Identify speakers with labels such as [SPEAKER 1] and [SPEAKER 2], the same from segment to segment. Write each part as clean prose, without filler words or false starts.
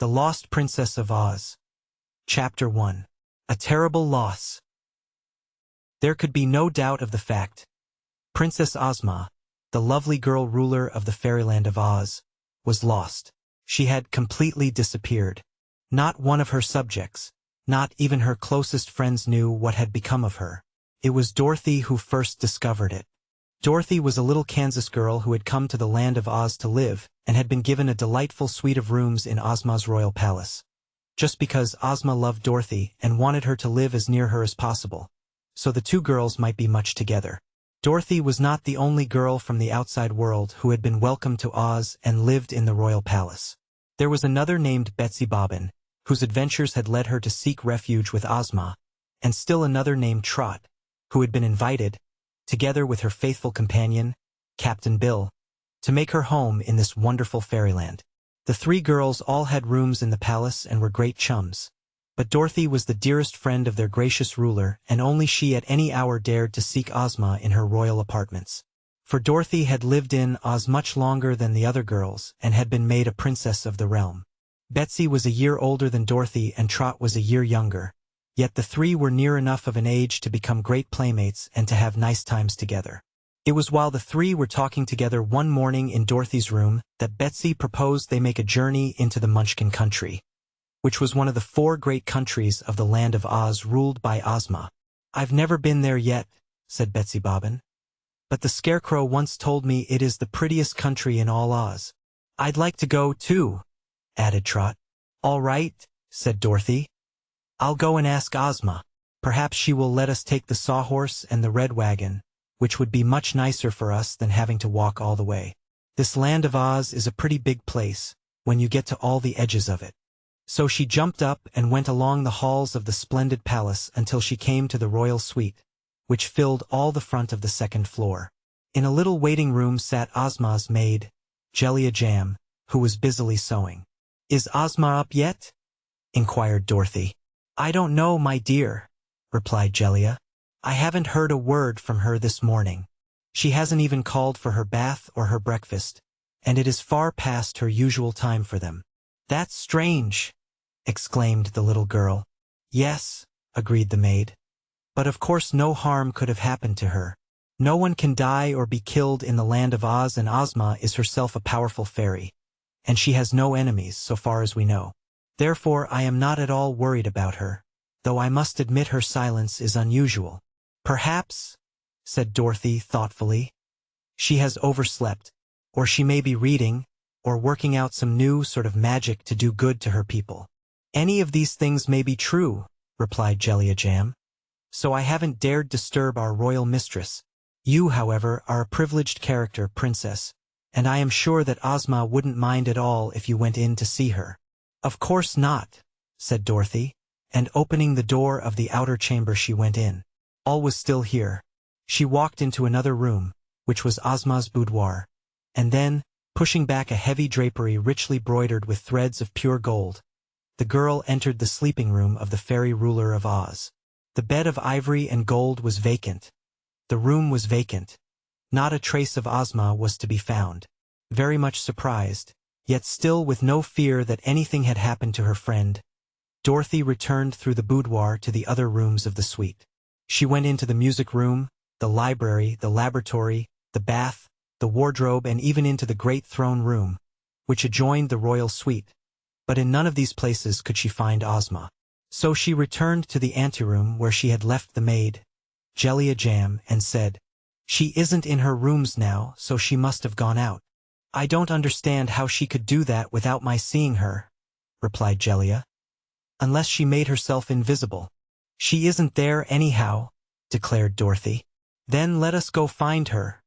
[SPEAKER 1] The Lost Princess of Oz. Chapter 1. A Terrible Loss. There could be no doubt of the fact. Princess Ozma, the lovely girl ruler of the fairyland of Oz, was lost. She had completely disappeared. Not one of her subjects, not even her closest friends knew what had become of her. It was Dorothy who first discovered it. Dorothy was a little Kansas girl who had come to the land of Oz to live, and had been given a delightful suite of rooms in Ozma's royal palace. Just because Ozma loved Dorothy and wanted her to live as near her as possible, so the two girls might be much together. Dorothy was not the only girl from the outside world who had been welcomed to Oz and lived in the royal palace. There was another named Betsy Bobbin, whose adventures had led her to seek refuge with Ozma, and still another named Trot, who had been invited, together with her faithful companion, Captain Bill, to make her home in this wonderful fairyland. The three girls all had rooms in the palace and were great chums. But Dorothy was the dearest friend of their gracious ruler, and only she at any hour dared to seek Ozma in her royal apartments. For Dorothy had lived in Oz much longer than the other girls, and had been made a princess of the realm. Betsy was a year older than Dorothy and Trot was a year younger, yet the three were near enough of an age to become great playmates and to have nice times together. It was while the three were talking together one morning in Dorothy's room that Betsy proposed they make a journey into the Munchkin country, which was one of the 4 great countries of the land of Oz ruled by Ozma. "I've never been there yet," said Betsy Bobbin. "But the Scarecrow once told me it is the prettiest country in all Oz." "I'd like to go too," added Trot. "All right," said Dorothy. "I'll go and ask Ozma. Perhaps she will let us take the sawhorse and the red wagon, which would be much nicer for us than having to walk all the way. This land of Oz is a pretty big place, when you get to all the edges of it." So she jumped up and went along the halls of the splendid palace until she came to the royal suite, which filled all the front of the 2nd floor. In a little waiting room sat Ozma's maid, Jellia Jam, who was busily sewing. "Is Ozma up yet?" inquired Dorothy. "I don't know, my dear," replied Jellia. "I haven't heard a word from her this morning. She hasn't even called for her bath or her breakfast, and it is far past her usual time for them." "That's strange," exclaimed the little girl. "Yes," agreed the maid. "But of course no harm could have happened to her. No one can die or be killed in the land of Oz, and Ozma is herself a powerful fairy, and she has no enemies so far as we know. Therefore I am not at all worried about her, though I must admit her silence is unusual." "Perhaps," said Dorothy thoughtfully, "she has overslept, or she may be reading, or working out some new sort of magic to do good to her people." "Any of these things may be true," replied Jellia Jam. "So I haven't dared disturb our royal mistress. You, however, are a privileged character, Princess, and I am sure that Ozma wouldn't mind at all if you went in to see her." "Of course not," said Dorothy, and opening the door of the outer chamber she went in. All was still here. She walked into another room, which was Ozma's boudoir, and then, pushing back a heavy drapery richly broidered with threads of pure gold, the girl entered the sleeping room of the fairy ruler of Oz. The bed of ivory and gold was vacant. The room was vacant. Not a trace of Ozma was to be found. Very much surprised, yet still with no fear that anything had happened to her friend, Dorothy returned through the boudoir to the other rooms of the suite. She went into the music room, the library, the laboratory, the bath, the wardrobe, and even into the great throne room, which adjoined the royal suite, but in none of these places could she find Ozma. So she returned to the anteroom where she had left the maid, Jellia Jam, and said, "She isn't in her rooms now, so she must have gone out." "I don't understand how she could do that without my seeing her," replied Jellia. "Unless she made herself invisible." "She isn't there anyhow," declared Dorothy. "Then let us go find her,"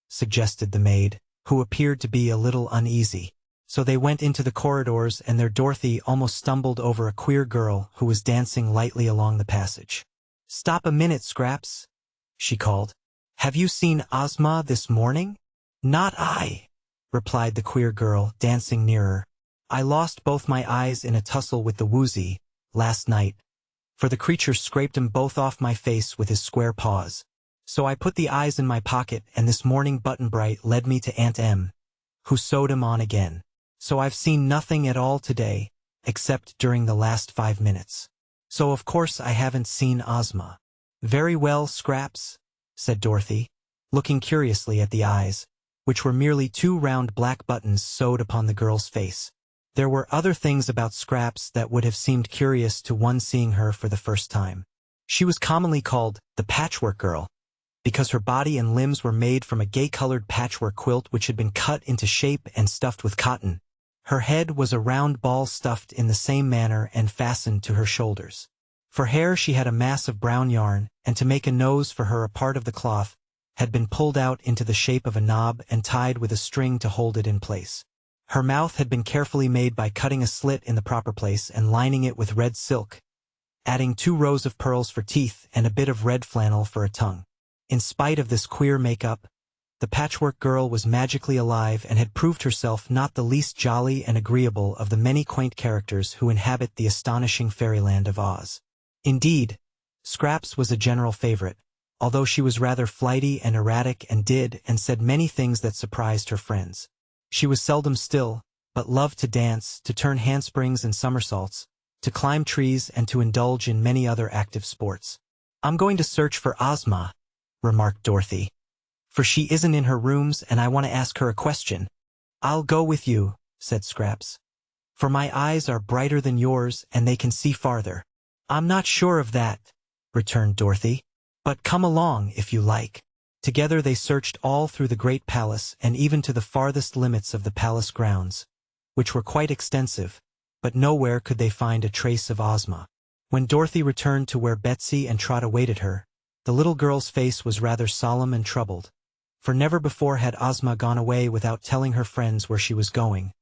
[SPEAKER 1] suggested the maid, who appeared to be a little uneasy. So they went into the corridors, and there Dorothy almost stumbled over a queer girl who was dancing lightly along the passage. "Stop a minute, Scraps," she called. "Have you seen Ozma this morning?" "Not I," replied the queer girl, dancing nearer. "I lost both my eyes in a tussle with the Woozy last night, for the creature scraped 'em both off my face with his square paws. So I put the eyes in my pocket, and this morning Button-Bright led me to Aunt Em, who sewed 'em on again. So I've seen nothing at all today, except during the last 5 minutes. So of course I haven't seen Ozma. Very well, Scraps, said Dorothy, looking curiously at the eyes, which were merely 2 round black buttons sewed upon the girl's face. There were other things about Scraps that would have seemed curious to one seeing her for the first time. She was commonly called the Patchwork Girl, because her body and limbs were made from a gay-colored patchwork quilt which had been cut into shape and stuffed with cotton. Her head was a round ball stuffed in the same manner and fastened to her shoulders. For hair she had a mass of brown yarn, and to make a nose for her a part of the cloth had been pulled out into the shape of a knob and tied with a string to hold it in place. Her mouth had been carefully made by cutting a slit in the proper place and lining it with red silk, adding 2 rows of pearls for teeth and a bit of red flannel for a tongue. In spite of this queer makeup, the Patchwork Girl was magically alive and had proved herself not the least jolly and agreeable of the many quaint characters who inhabit the astonishing fairyland of Oz. Indeed, Scraps was a general favorite, although she was rather flighty and erratic and did and said many things that surprised her friends. She was seldom still, but loved to dance, to turn handsprings and somersaults, to climb trees and to indulge in many other active sports. "I'm going to search for Ozma," remarked Dorothy, "for she isn't in her rooms and I want to ask her a question." "I'll go with you," said Scraps, "for my eyes are brighter than yours and they can see farther." "I'm not sure of that," returned Dorothy, "but come along if you like." Together they searched all through the great palace and even to the farthest limits of the palace grounds, which were quite extensive, but nowhere could they find a trace of Ozma. When Dorothy returned to where Betsy and Trot awaited her, the little girl's face was rather solemn and troubled, for never before had Ozma gone away without telling her friends where she was going,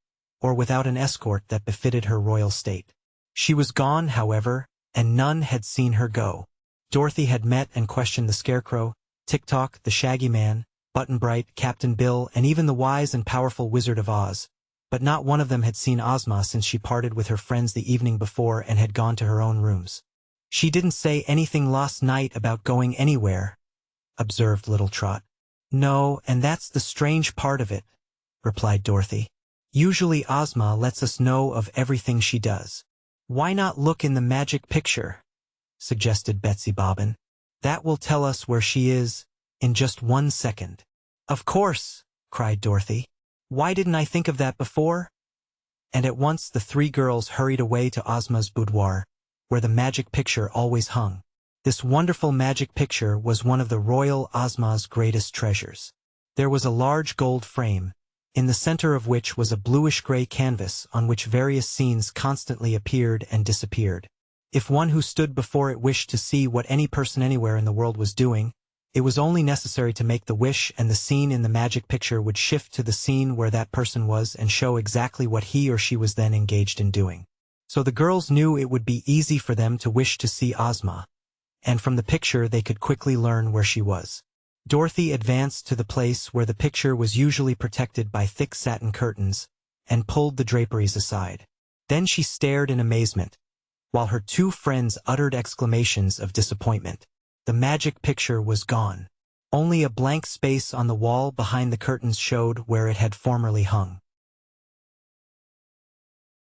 [SPEAKER 1] or without an escort that befitted her royal state. She was gone, however, and none had seen her go. Dorothy had met and questioned the Scarecrow, Tik-Tok, the Shaggy Man, Button-Bright, Captain Bill, and even the wise and powerful Wizard of Oz, but not one of them had seen Ozma since she parted with her friends the evening before and had gone to her own rooms. "She didn't say anything last night about going anywhere," observed little Trot. "No, and that's the strange part of it," replied Dorothy. "Usually Ozma lets us know of everything she does." "Why not look in the magic picture?" suggested Betsy Bobbin. "That will tell us where she is in just 1 second." "Of course," cried Dorothy. "Why didn't I think of that before?" And at once the 3 girls hurried away to Ozma's boudoir, where the magic picture always hung. This wonderful magic picture was one of the royal Ozma's greatest treasures. There was a large gold frame, in the center of which was a bluish-gray canvas on which various scenes constantly appeared and disappeared. If one who stood before it wished to see what any person anywhere in the world was doing, it was only necessary to make the wish and the scene in the magic picture would shift to the scene where that person was and show exactly what he or she was then engaged in doing. So the girls knew it would be easy for them to wish to see Ozma, and from the picture they could quickly learn where she was. Dorothy advanced to the place where the picture was usually protected by thick satin curtains, and pulled the draperies aside. Then she stared in amazement, while her 2 friends uttered exclamations of disappointment. The magic picture was gone. Only a blank space on the wall behind the curtains showed where it had formerly hung.